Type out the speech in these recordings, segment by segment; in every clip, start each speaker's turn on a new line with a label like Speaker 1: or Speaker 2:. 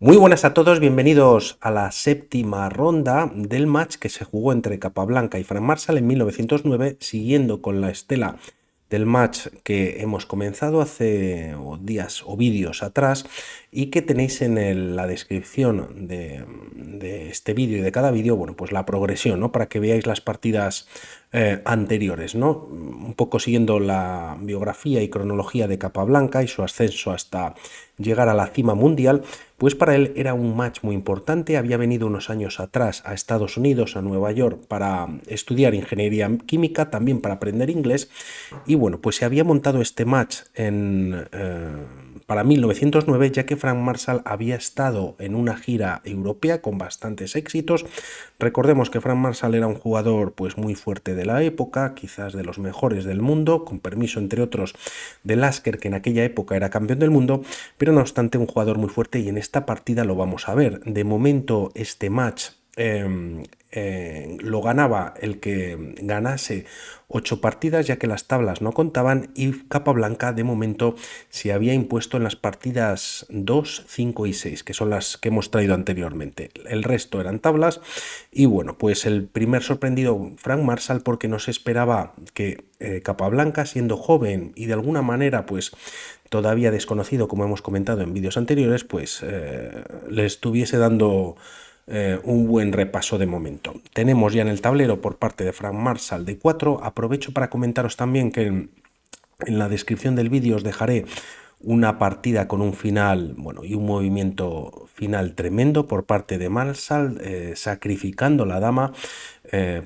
Speaker 1: Muy buenas a todos, bienvenidos a la séptima ronda del match que se jugó entre Capablanca y Frank Marshall en 1909, siguiendo con la estela del match que hemos comenzado hace días o vídeos atrás y que tenéis en la descripción de este vídeo y de cada vídeo, bueno, pues la progresión, ¿no? Para que veáis las partidas anteriores, ¿no? Un poco siguiendo la biografía y cronología de Capablanca y su ascenso hasta llegar a la cima mundial. Pues para él era un match muy importante, había venido unos años atrás a Estados Unidos, a Nueva York, para estudiar ingeniería química, también para aprender inglés, y bueno, pues se había montado este match para 1909, ya que Frank Marshall había estado en una gira europea con bastantes éxitos. Recordemos que Frank Marshall era un jugador pues muy fuerte de la época, quizás de los mejores del mundo, con permiso entre otros de Lasker, que en aquella época era campeón del mundo, pero no obstante un jugador muy fuerte, y en esta partida lo vamos a ver. De momento este match lo ganaba el que ganase 8 partidas, ya que las tablas no contaban, y Capablanca de momento se había impuesto en las partidas 2, 5 y 6, que son las que hemos traído anteriormente. El resto eran tablas, y bueno, pues el primer sorprendido Frank Marshall, porque no se esperaba que Capablanca, siendo joven y de alguna manera pues todavía desconocido, como hemos comentado en vídeos anteriores, pues le estuviese dando un buen repaso de momento. Tenemos ya en el tablero por parte de Frank Marshall de 4. Aprovecho para comentaros también que en la descripción del vídeo os dejaré una partida con un final, bueno, y un movimiento final tremendo por parte de Marshall, sacrificando la dama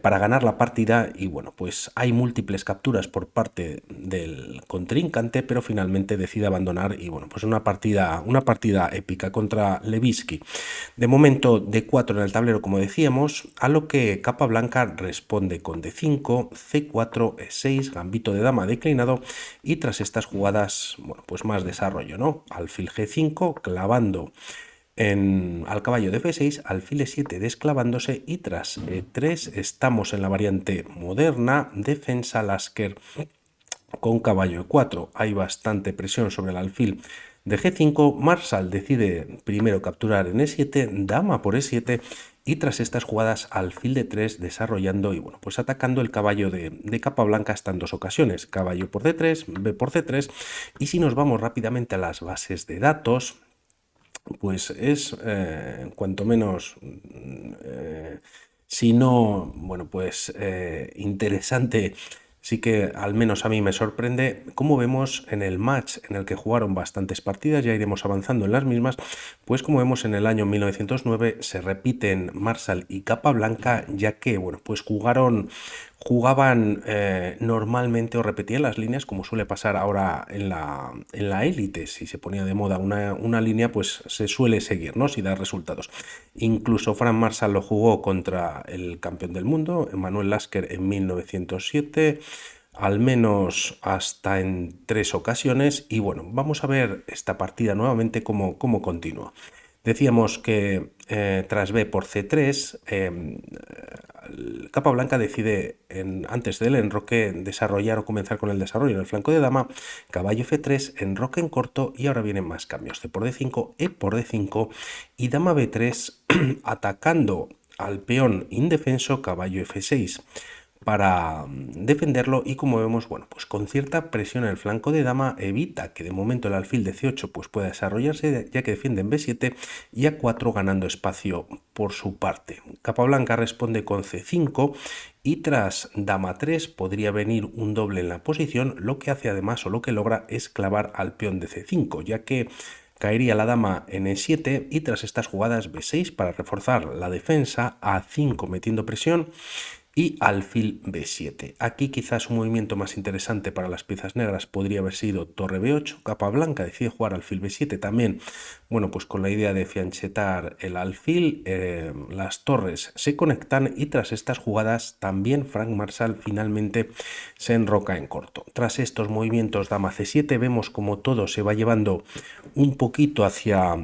Speaker 1: para ganar la partida, y bueno, pues hay múltiples capturas por parte del contrincante, pero finalmente decide abandonar, y bueno, pues una partida épica contra Levitsky. De momento D4 en el tablero, como decíamos, a lo que Capablanca responde con D5, C4, E6, gambito de dama declinado, y tras estas jugadas, bueno, pues más desarrollo, ¿no? Alfil G5, clavando al caballo de F6, alfil E7 desclavándose, y tras E3 estamos en la variante moderna, defensa Lasker con caballo E4. Hay bastante presión sobre el alfil de G5. Marshall decide primero capturar en E7, dama por E7, y tras estas jugadas alfil de 3 desarrollando y bueno, pues atacando el caballo de Capablanca hasta en dos ocasiones, caballo por D3, B por C3. Y si nos vamos rápidamente a las bases de datos, pues es cuanto menos, si no, bueno, pues interesante. Sí que al menos a mí me sorprende, como vemos en el match en el que jugaron bastantes partidas, ya iremos avanzando en las mismas, pues como vemos en el año 1909 se repiten Marshall y Capablanca, ya que, bueno, pues jugaban normalmente o repetían las líneas, como suele pasar ahora en la élite. Si se ponía de moda una línea, pues se suele seguir, ¿no? Si da resultados. Incluso Frank Marshall lo jugó contra el campeón del mundo, Emanuel Lasker, en 1907, al menos hasta en 3 ocasiones. Y bueno, vamos a ver esta partida nuevamente cómo continúa. Decíamos que tras B por C3, Capablanca decide, antes del enroque, desarrollar o comenzar con el desarrollo en el flanco de dama, caballo F3, enroque en corto, y ahora vienen más cambios, C por D5, E por D5 y dama B3, atacando al peón indefenso, caballo F6 para defenderlo, y como vemos, bueno, pues con cierta presión en el flanco de dama evita que de momento el alfil de C8 pues pueda desarrollarse, ya que defiende en B7 y A4, ganando espacio por su parte. Capablanca responde con C5, y tras dama 3 podría venir un doble en la posición, lo que hace además, o lo que logra, es clavar al peón de C5, ya que caería la dama en E7, y tras estas jugadas B6 para reforzar la defensa, A5 metiendo presión, y alfil B7. Aquí quizás un movimiento más interesante para las piezas negras podría haber sido torre B8. Capablanca decide jugar alfil B7 también, bueno, pues con la idea de fianchetar el alfil. Las torres se conectan, y tras estas jugadas también Frank Marshall finalmente se enroca en corto. Tras estos movimientos dama C7 vemos como todo se va llevando un poquito hacia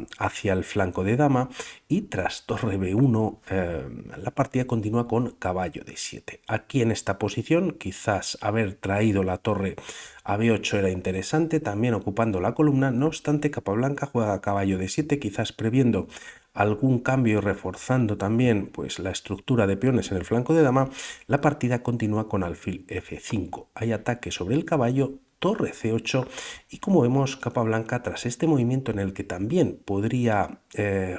Speaker 1: el flanco de dama, y tras torre B1 la partida continúa con caballo D7. Aquí en esta posición quizás haber traído la torre a B8 era interesante, también ocupando la columna. No obstante, Capablanca juega caballo D7, quizás previendo algún cambio y reforzando también pues, la estructura de peones en el flanco de dama. La partida continúa con alfil F5. Hay ataque sobre el caballo, torre C8 y como vemos Capablanca tras este movimiento en el que también podría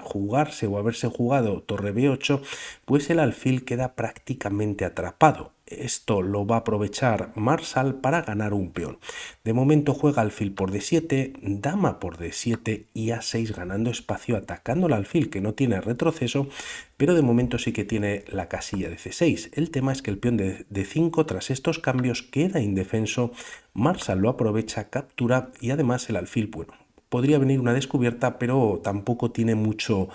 Speaker 1: jugarse o haberse jugado torre B8, pues el alfil queda prácticamente atrapado. Esto lo va a aprovechar Marsal para ganar un peón. De momento juega alfil por D7, dama por D7 y A6 ganando espacio, atacando el alfil que no tiene retroceso, pero de momento sí que tiene la casilla de C6. El tema es que el peón de D5 tras estos cambios queda indefenso. Marsal lo aprovecha, captura y además el alfil, bueno, podría venir una descubierta, pero tampoco tiene mucho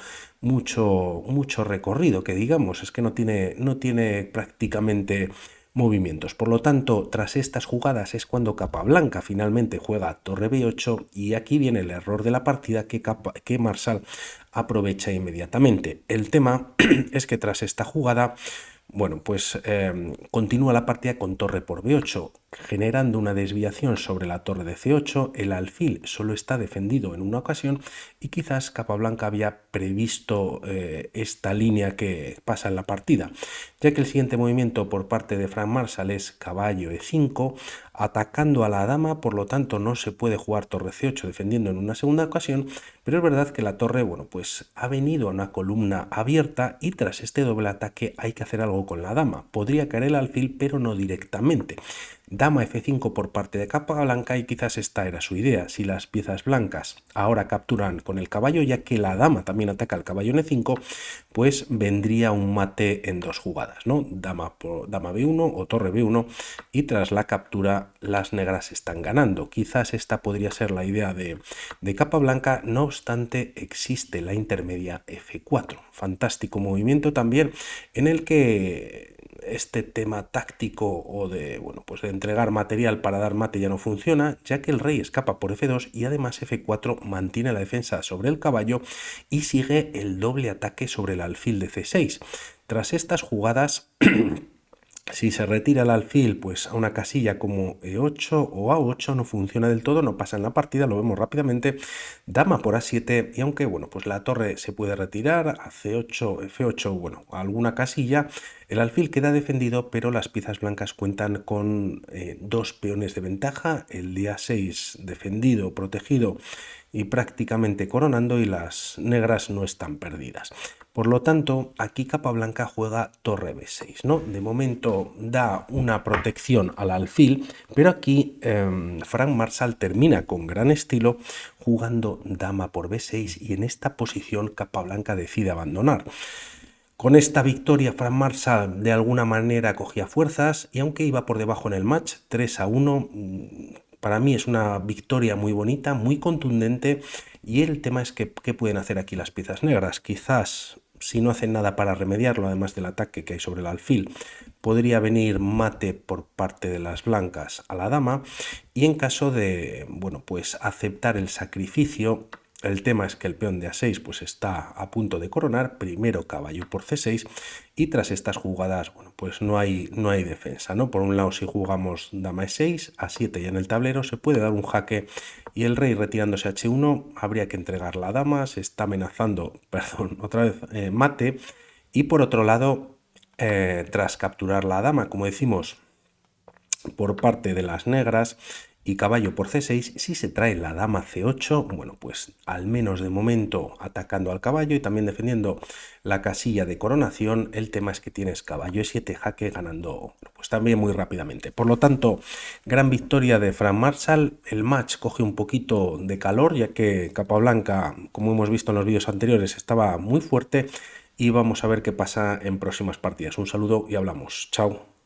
Speaker 1: recorrido, que digamos, es que no tiene prácticamente movimientos. Por lo tanto, tras estas jugadas es cuando Capablanca finalmente juega torre B8 y aquí viene el error de la partida que Marsal aprovecha inmediatamente. El tema es que tras esta jugada, bueno, pues continúa la partida con torre por B8, generando una desviación sobre la torre de C8. El alfil solo está defendido en una ocasión y quizás Capablanca había previsto esta línea que pasa en la partida, ya que el siguiente movimiento por parte de Frank Marsal es caballo E5, atacando a la dama, por lo tanto no se puede jugar torre C8 defendiendo en una segunda ocasión, pero es verdad que la torre, bueno, pues ha venido a una columna abierta y tras este doble ataque hay que hacer algo con la dama. Podría caer el alfil, pero no directamente. Dama F5 por parte de Capablanca y quizás esta era su idea. Si las piezas blancas ahora capturan con el caballo, ya que la dama también ataca al caballo en E5, pues vendría un mate en dos jugadas, ¿no? Dama B1 o torre B1 y tras la captura las negras están ganando. Quizás esta podría ser la idea de Capablanca, no obstante existe la intermedia F4. Fantástico movimiento también en el que este tema táctico o de, bueno, pues de entregar material para dar mate ya no funciona, ya que el rey escapa por F2 y además F4 mantiene la defensa sobre el caballo y sigue el doble ataque sobre el alfil de C6. Tras estas jugadas si se retira el alfil pues a una casilla como E8 o A8 no funciona del todo, no pasa en la partida, lo vemos rápidamente. Dama por A7 y aunque bueno pues la torre se puede retirar a C8, F8, bueno, a alguna casilla, el alfil queda defendido, pero las piezas blancas cuentan con dos peones de ventaja, el de A6 defendido, protegido y prácticamente coronando y las negras no están perdidas. Por lo tanto, aquí Capablanca juega torre B6, ¿no? De momento da una protección al alfil, pero aquí Frank Marsal termina con gran estilo jugando dama por B6 y en esta posición Capablanca decide abandonar. Con esta victoria, Frank Marsal de alguna manera cogía fuerzas y aunque iba por debajo en el match, 3-1, para mí es una victoria muy bonita, muy contundente y el tema es que ¿qué pueden hacer aquí las piezas negras? Quizás si no hacen nada para remediarlo, además del ataque que hay sobre el alfil, podría venir mate por parte de las blancas a la dama y en caso de, bueno, pues aceptar el sacrificio. El tema es que el peón de A6 pues está a punto de coronar, primero caballo por C6 y tras estas jugadas, bueno, pues no hay defensa, ¿no? Por un lado si jugamos dama E6, A7 y en el tablero se puede dar un jaque y el rey retirándose a H1 habría que entregar la dama, se está amenazando, perdón, otra vez mate y por otro lado, tras capturar la dama, como decimos, por parte de las negras y caballo por C6, si se trae la dama C8, bueno, pues al menos de momento atacando al caballo y también defendiendo la casilla de coronación, el tema es que tienes caballo E7 jaque ganando pues también muy rápidamente. Por lo tanto, gran victoria de Frank Marsal, el match coge un poquito de calor ya que Capablanca, como hemos visto en los vídeos anteriores, estaba muy fuerte y vamos a ver qué pasa en próximas partidas. Un saludo y hablamos. Chao.